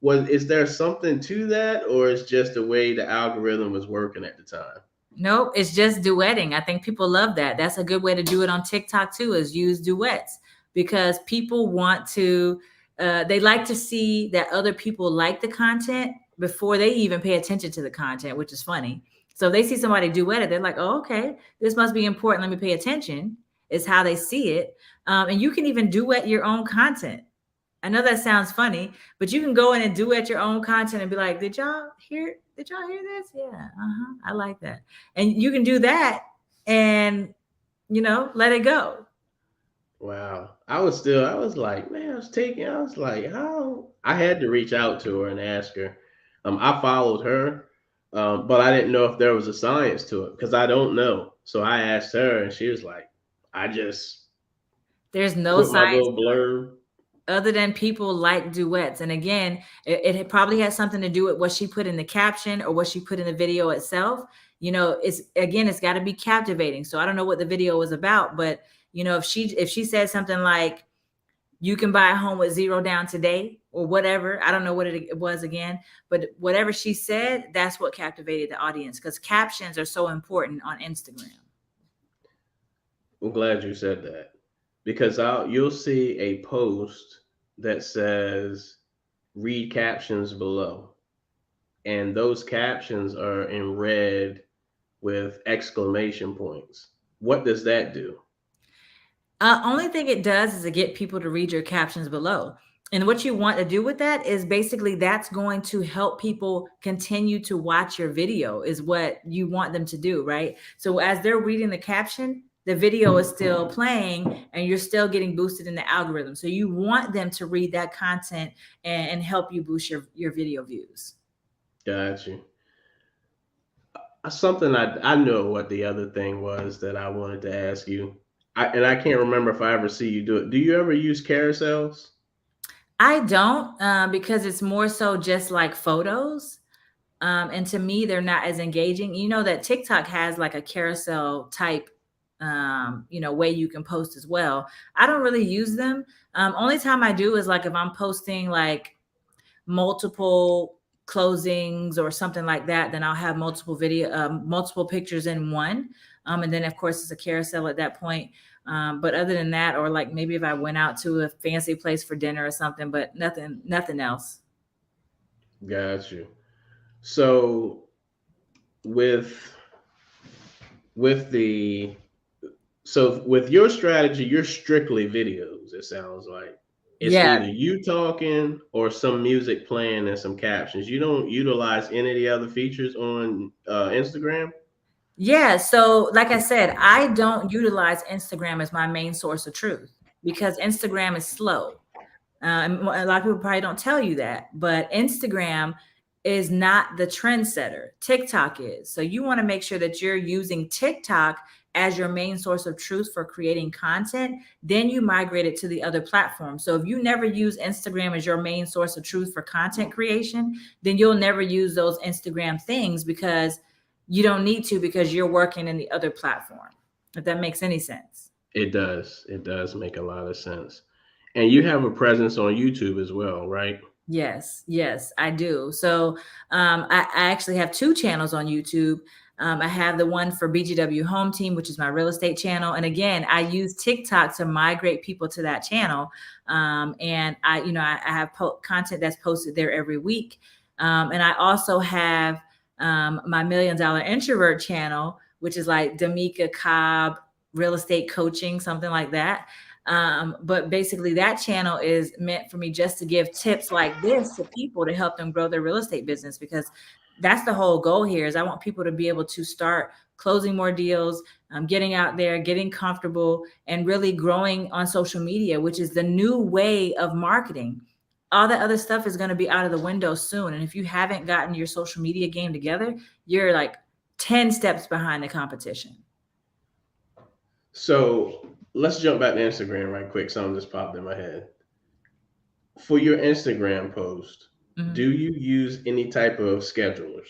is there something to that? Or is just the way the algorithm was working at the time? Nope, it's just duetting. I think people love that. That's a good way to do it on TikTok too, is use duets because people want to, they like to see that other people like the content before they even pay attention to the content, which is funny. So if they see somebody duet it, they're like, oh, okay, this must be important. Let me pay attention, is how they see it. And you can even duet your own content. I know that sounds funny, but you can go in and duet your own content and be like, did y'all hear this? Yeah, I like that. And you can do that and let it go. Wow. I was like, man, I was like, how? I had to reach out to her and ask her. I followed her, but I didn't know if there was a science to it because I don't know. So I asked her, and she was like, I just There's no put my science little blurb. other than people like duets. And again, it probably has something to do with what she put in the caption or what she put in the video itself. It's got to be captivating. So I don't know what the video was about, but if she said something like, you can buy a home with zero down today or whatever. I don't know what it was again, but whatever she said, that's what captivated the audience because captions are so important on Instagram. I'm glad you said that because you'll see a post that says read captions below. and those captions are in red with exclamation points. What does that do? Only thing it does is to get people to read your captions below. And what you want to do with that is basically that's going to help people continue to watch your video, is what you want them to do, right? So as they're reading the caption, the video is still playing and you're still getting boosted in the algorithm. So you want them to read that content and help you boost your video views. Got you. Something I know what the other thing was that I wanted to ask you. And I can't remember if I ever see you do it. Do you ever use carousels? I don't, because it's more so just like photos. And to me, they're not as engaging. You know that TikTok has like a carousel type, way you can post as well. I don't really use them. Only time I do is like if I'm posting like multiple closings or something like that, then I'll have multiple pictures in one. And then of course it's a carousel at that point. But other than that, or like maybe if I went out to a fancy place for dinner or something, but nothing else. Got you. So with with the so with your strategy, you're strictly videos, it sounds like. It's Yeah. either you talking or some music playing and some captions. You don't utilize any of the other features on Instagram? Yeah. So, like I said, I don't utilize Instagram as my main source of truth because Instagram is slow. And a lot of people probably don't tell you that, but Instagram is not the trendsetter. TikTok is. So you want to make sure that you're using TikTok as your main source of truth for creating content. Then you migrate it to the other platforms. So if you never use Instagram as your main source of truth for content creation, then you'll never use those Instagram things because you don't need to, because you're working in the other platform. If that makes any sense. It does. It does make a lot of sense. And you have a presence on YouTube as well, right? Yes, I do. So I actually have two channels on YouTube. I have the one for BGW Home Team, which is my real estate channel. And again, I use TikTok to migrate people to that channel. And I have content that's posted there every week. And I also have my $1 Million Introvert channel, which is like Damika Cobb real estate coaching, something like that. But basically that channel is meant for me just to give tips like this to people to help them grow their real estate business, because that's the whole goal here. Is I want people to be able to start closing more deals, getting out there, getting comfortable, and really growing on social media, which is the new way of marketing. All the other stuff is going to be out of the window soon. And if you haven't gotten your social media game together, you're like 10 steps behind the competition. So let's jump back to Instagram right quick. Something just popped in my head. For your Instagram post, do you use any type of schedulers?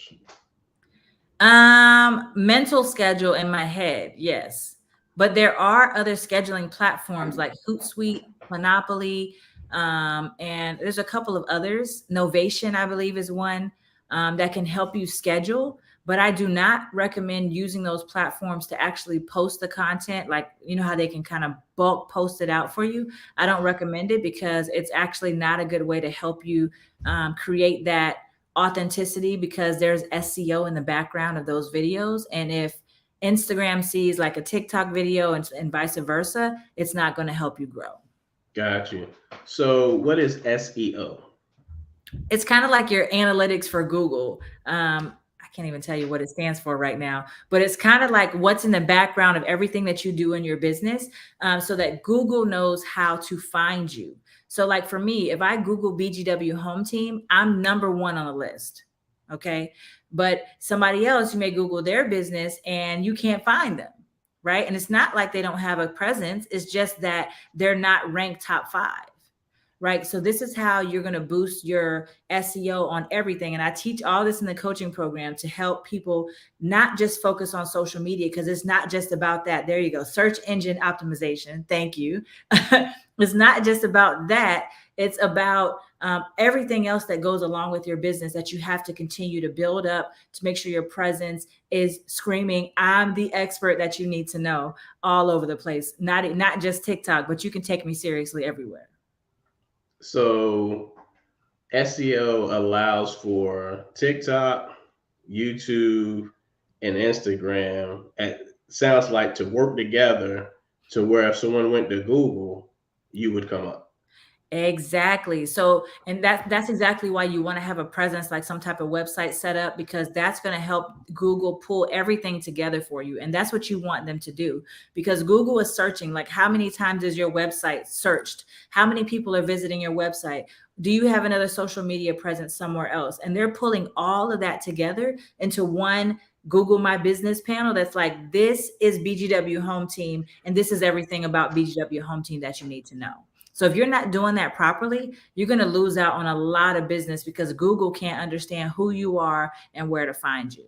Mental schedule in my head, yes. But there are other scheduling platforms like Hootsuite, Monopoly, and there's a couple of others. Novation, I believe, is one that can help you schedule. But I do not recommend using those platforms to actually post the content. Like, you know how they can kind of bulk post it out for you. I don't recommend it because it's actually not a good way to help you create that authenticity, because there's SEO in the background of those videos. And if Instagram sees like a TikTok video and vice versa, it's not going to help you grow. Got you. So what is SEO? It's kind of like your analytics for Google. I can't even tell you what it stands for right now, but it's kind of like what's in the background of everything that you do in your business, so that Google knows how to find you. So like for me, if I Google BGW Home Team, I'm number one on the list. Okay. But somebody else, you may Google their business and you can't find them. Right. And it's not like they don't have a presence. It's just that they're not ranked top 5. Right. So this is how you're going to boost your SEO on everything. And I teach all this in the coaching program to help people not just focus on social media, because it's not just about that. There you go. Search engine optimization. Thank you. It's not just about that. It's about everything else that goes along with your business that you have to continue to build up to make sure your presence is screaming, I'm the expert that you need to know, all over the place. Not just TikTok, but you can take me seriously everywhere. So SEO allows for TikTok, YouTube, and Instagram. It sounds like to work together to where if someone went to Google, you would come up. Exactly. So, and that's exactly why you want to have a presence, like some type of website set up, because that's going to help Google pull everything together for you. And that's what you want them to do, because Google is searching, like, how many times is your website searched? How many people are visiting your website? Do you have another social media presence somewhere else? And they're pulling all of that together into one Google My Business panel that's like, this is BGW Home Team, and this is everything about BGW Home Team that you need to know. So if you're not doing that properly, you're going to lose out on a lot of business, because Google can't understand who you are and where to find you.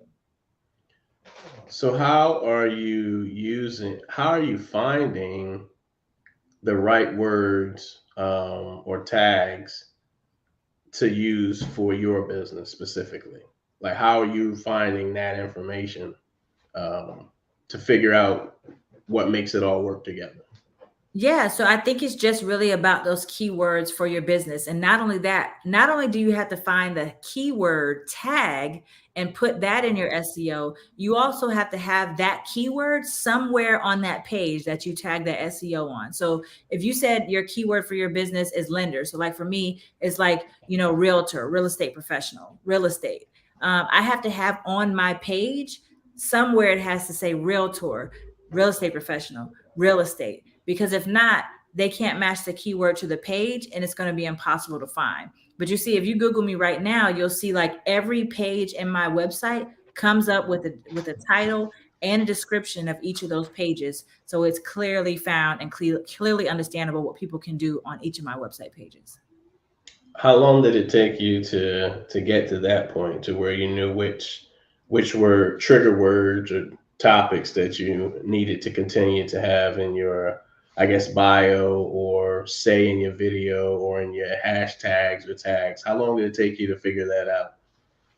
So how are you finding the right words or tags to use for your business specifically? Like, how are you finding that information to figure out what makes it all work together? Yeah, so I think it's just really about those keywords for your business. And not only that, not only do you have to find the keyword tag and put that in your SEO, you also have to have that keyword somewhere on that page that you tag the SEO on. So if you said your keyword for your business is lender, so like for me, it's like, realtor, real estate professional, real estate. I have to have on my page somewhere it has to say realtor, real estate professional, real estate, because if not, they can't match the keyword to the page and it's going to be impossible to find. But you see, if you Google me right now, you'll see like every page in my website comes up with a title and a description of each of those pages. So it's clearly found and clearly understandable what people can do on each of my website pages. How long did it take you to get to that point to where you knew which were trigger words or topics that you needed to continue to have in your, I guess, bio or say in your video or in your hashtags or tags? How long did it take you to figure that out?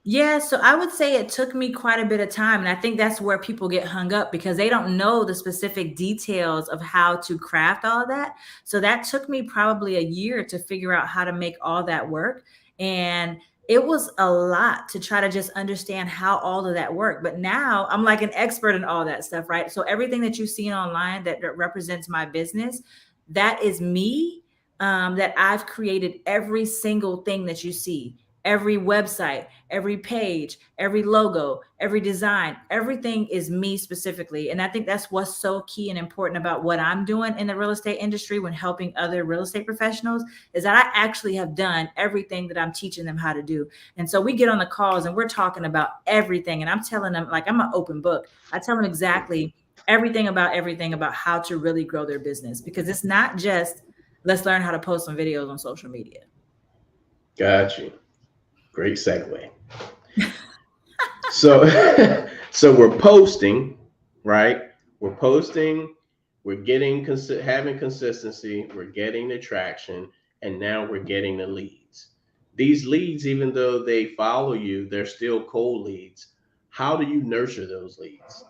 Yeah, so I would say it took me quite a bit of time. And I think that's where people get hung up, because they don't know the specific details of how to craft all of that. So that took me probably a year to figure out how to make all that work. And it was a lot to try to just understand how all of that worked. But now I'm like an expert in all that stuff, right? So everything that you see online that represents my business, that is me. That I've created every single thing that you see, every website, every page, every logo, every design, everything is me specifically. And I think that's what's so key and important about what I'm doing in the real estate industry when helping other real estate professionals, is that I actually have done everything that I'm teaching them how to do. And so we get on the calls and we're talking about everything. And I'm telling them, like, I'm an open book. I tell them exactly everything about how to really grow their business, because it's not just let's learn how to post some videos on social media. Got you. Great segue. So, so we're posting, right? We're posting. We're getting having consistency. We're getting the traction, and now we're getting the leads. These leads, even though they follow you, they're still cold leads. How do you nurture those leads?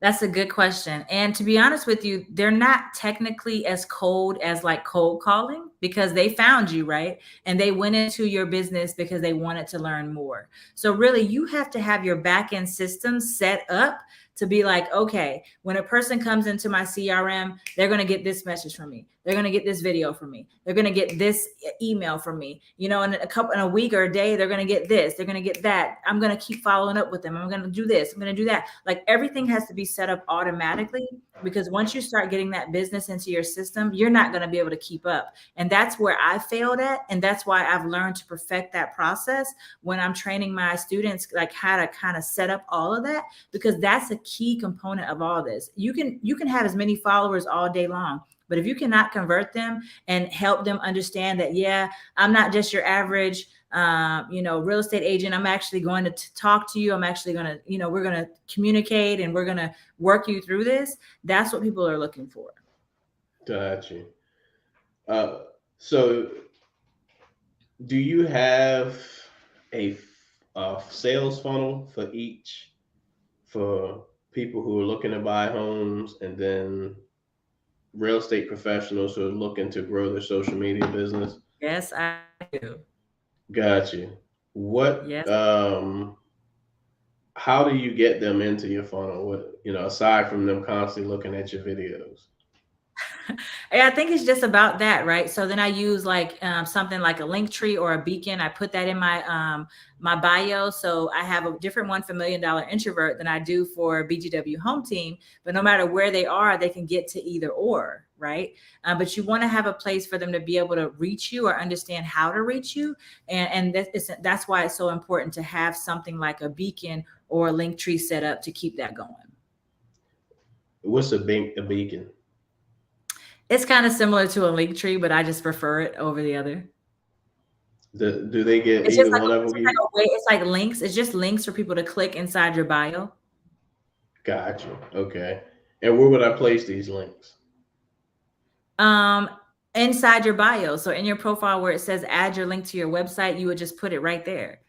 That's a good question. And to be honest with you, they're not technically as cold as like cold calling, because they found you, right? And they went into your business because they wanted to learn more. So really, you have to have your back end system set up to be like, okay, when a person comes into my CRM, they're going to get this message from me. They're going to get this video from me. They're going to get this email from me. In a week or a day, they're going to get this. They're going to get that. I'm going to keep following up with them. I'm going to do this. I'm going to do that. Like, everything has to be set up automatically, because once you start getting that business into your system, you're not going to be able to keep up. And that's where I failed at. And that's why I've learned to perfect that process when I'm training my students, like how to kind of set up all of that, because that's a key component of all this. You can have as many followers all day long, but if you cannot convert them and help them understand that, yeah, I'm not just your average, real estate agent. I'm actually going to talk to you. I'm actually going to, we're going to communicate and we're going to work you through this. That's what people are looking for. Got you. So do you have a sales funnel for people who are looking to buy homes, and then real estate professionals who are looking to grow their social media business? Yes, I do. Got you. What Yes. how do you get them into your funnel? What, aside from them constantly looking at your videos? I think it's just about that, right? So then I use like something like a link tree or a beacon. I put that in my bio. So I have a different one for Million Dollar Introvert than I do for BGW Home Team. But no matter where they are, they can get to either or, right? But you want to have a place for them to be able to reach you or understand how to reach you, and that's why it's so important to have something like a beacon or a link tree set up to keep that going. What's a beacon? It's kind of similar to a link tree, but I just prefer it over the other. Do they get It's just either like one of them? a way. It's like links. It's just links for people to click inside your bio. Got you. Okay. And where would I place these links? Um, Inside your bio. So in your profile where it says add your link to your website, you would just put it right there.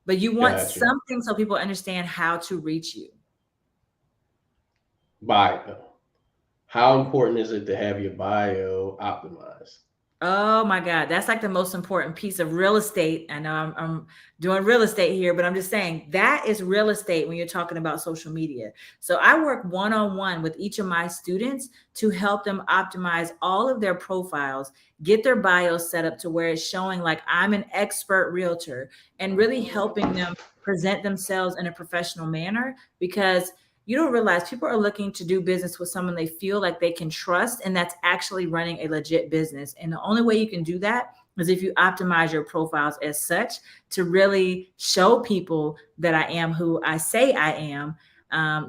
But you want Got you. something so people understand how to reach you. Bio. How important is it to have your bio optimized? Oh my God, that's like the most important piece of real estate. I know I'm doing real estate here, but I'm just saying that is real estate when you're talking about social media. So I work one-on-one with each of my students to help them optimize all of their profiles, get their bios set up to where it's showing like I'm an expert realtor, and really helping them present themselves in a professional manner, because you don't realize people are looking to do business with someone they feel like they can trust, and that's actually running a legit business. And the only way you can do that is if you optimize your profiles as such to really show people that I am who I say I am,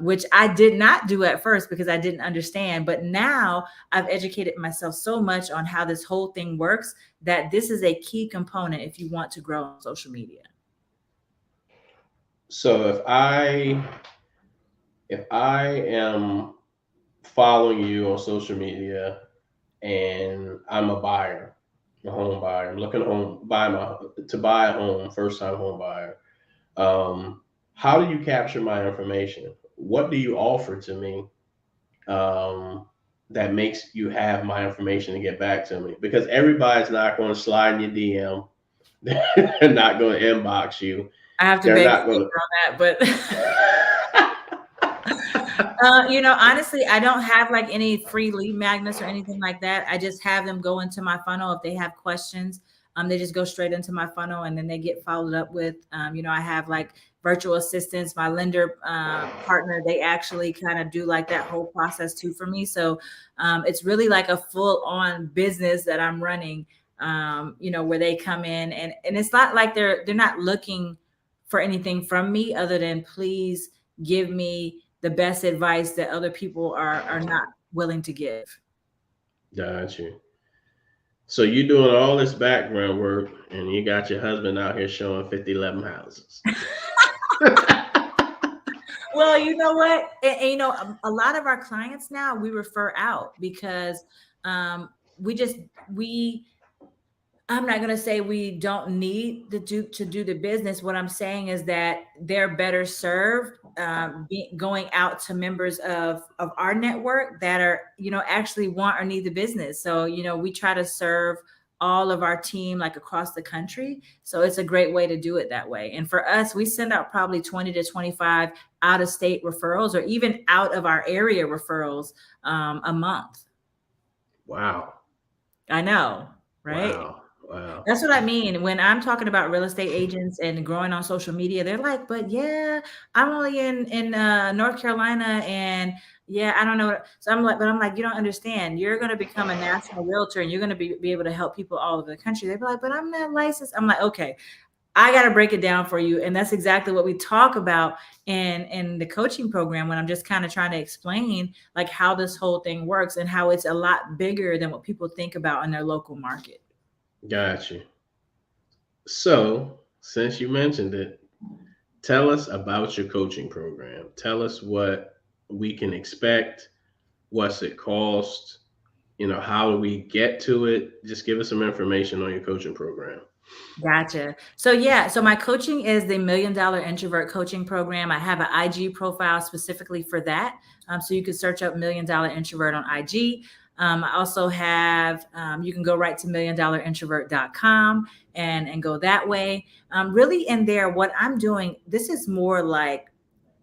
which I did not do at first because I didn't understand. But now I've educated myself so much on how this whole thing works that this is a key component if you want to grow on social media. So if I am following you on social media and I'm a buyer, a home buyer, I'm looking to buy a home, first time home buyer. How do you capture my information? What do you offer to me that makes you have my information to get back to me? Because everybody's not going to slide in your DM. They're not going to inbox you. I have to beg on that, but honestly, I don't have like any free lead magnets or anything like that. I just have them go into my funnel. If they have questions, they just go straight into my funnel and then they get followed up with. I have like virtual assistants, my lender partner, they actually kind of do like that whole process too for me. So it's really like a full on business that I'm running, where they come in and it's not like they're not looking for anything from me other than please give me the best advice that other people are not willing to give. Got you. So you're doing all this background work and you got your husband out here showing 5011 houses. Well, you know what? A lot of our clients now we refer out because I'm not going to say we don't need to do the business. What I'm saying is that they're better served going out to members of our network that are, actually want or need the business. So, we try to serve all of our team like across the country. So it's a great way to do it that way. And for us, we send out probably 20 to 25 out of state referrals or even out of our area referrals a month. Wow. I know, right? Wow. That's what I mean. When I'm talking about real estate agents and growing on social media, they're like, but yeah, I'm only in North Carolina and yeah, I don't know. So I'm like, you don't understand. You're going to become a national realtor and you're going to be able to help people all over the country. They'd be like, but I'm not licensed. I'm like, okay, I got to break it down for you. And that's exactly what we talk about in the coaching program when I'm just kind of trying to explain like how this whole thing works and how it's a lot bigger than what people think about in their local market. Got you. So, since you mentioned it, tell us about your coaching program. Tell us what we can expect. What's it cost? How do we get to it? Just give us some information on your coaching program. Gotcha. So my coaching is the $1 Million Introvert Coaching Program. I have an IG profile specifically for that. So you can search up $1 Million Introvert on IG. I also have, you can go right to milliondollarintrovert.com and go that way. Really in there, what I'm doing, this is more like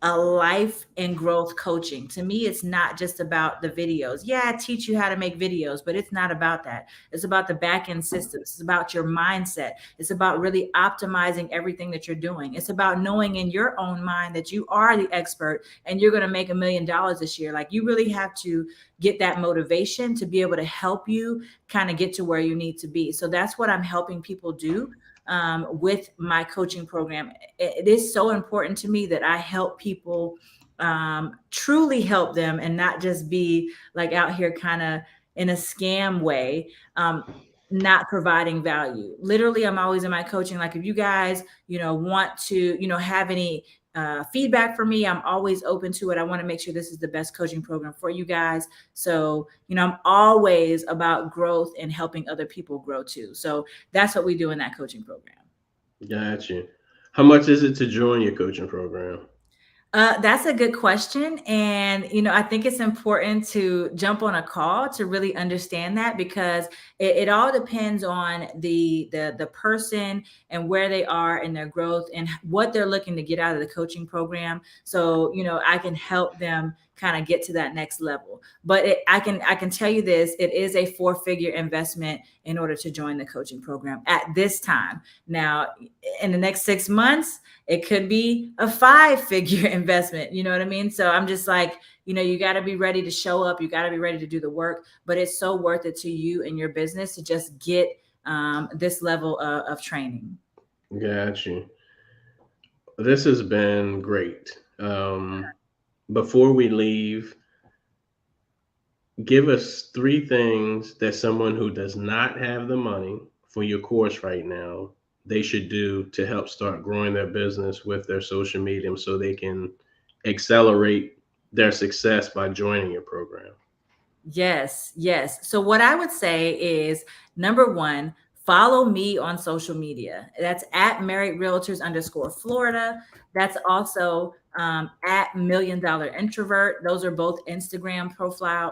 a life and growth coaching. To me, it's not just about the videos. Yeah, I teach you how to make videos, but it's not about that. It's about the back end systems. It's about your mindset. It's about really optimizing everything that you're doing. It's about knowing in your own mind that you are the expert and you're going to make $1 million this year. Like, you really have to get that motivation to be able to help you kind of get to where you need to be. So that's what I'm helping people do with my coaching program. It is so important to me that I help people, truly help them, and not just be like out here kind of in a scam way, not providing value. Literally, I'm always in my coaching. Like, if you guys, want to, have any feedback for me, I'm always open to it. I want to make sure this is the best coaching program for you guys. So, I'm always about growth and helping other people grow too. So that's what we do in that coaching program. Got you. How much is it to join your coaching program? That's a good question. And, I think it's important to jump on a call to really understand that, because it all depends on the person and where they are in their growth and what they're looking to get out of the coaching program. So, I can help them kind of get to that next level. But I can tell you this, it is a 4-figure investment in order to join the coaching program at this time. Now, in the next 6 months, it could be a 5-figure investment. You know what I mean? So I'm just like, you got to be ready to show up. You got to be ready to do the work, but it's so worth it to you and your business to just get this level of training. Got you. This has been great. Before we leave, give us 3 things that someone who does not have the money for your course right now, they should do to help start growing their business with their social media so they can accelerate their success by joining your program. Yes. So what I would say is, number 1, follow me on social media. That's at Married Realtors _Florida. That's also at $1 Million Introvert. Those are both Instagram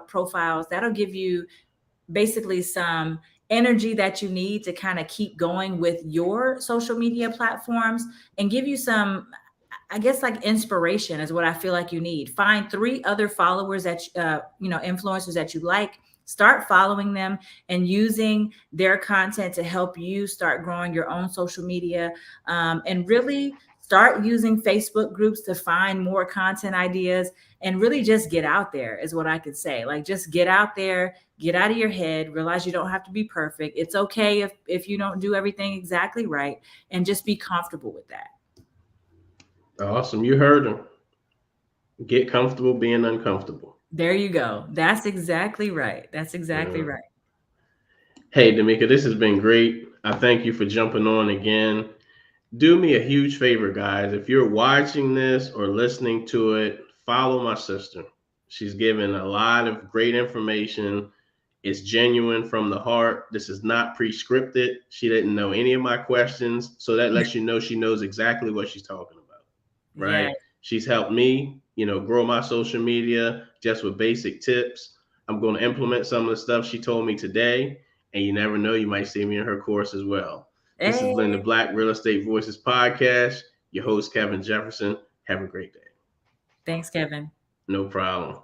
profiles. That'll give you basically some energy that you need to kind of keep going with your social media platforms, and give you some, I guess, like inspiration is what I feel like you need. Find 3 other followers that, influencers that you like. Start following them and using their content to help you start growing your own social media, and really start using Facebook groups to find more content ideas, and really just get out there is what I could say. Like, just get out there, get out of your head, realize you don't have to be perfect. It's okay if you don't do everything exactly right, and just be comfortable with that. Awesome. You heard him. Get comfortable being uncomfortable. There you go. That's exactly right. Right. Hey, Damika, this has been great. I thank you for jumping on again. Do me a huge favor, guys. If you're watching this or listening to it, follow my sister. She's given a lot of great information. It's genuine from the heart. This is not pre-scripted. She didn't know any of my questions. So that lets you know she knows exactly what she's talking about, right? Yeah. She's helped me, grow my social media just with basic tips. I'm going to implement some of the stuff she told me today. And you never know, you might see me in her course as well. Hey. This has been the Black Real Estate Voices podcast. Your host, Kevin Jefferson. Have a great day. Thanks, Kevin. No problem.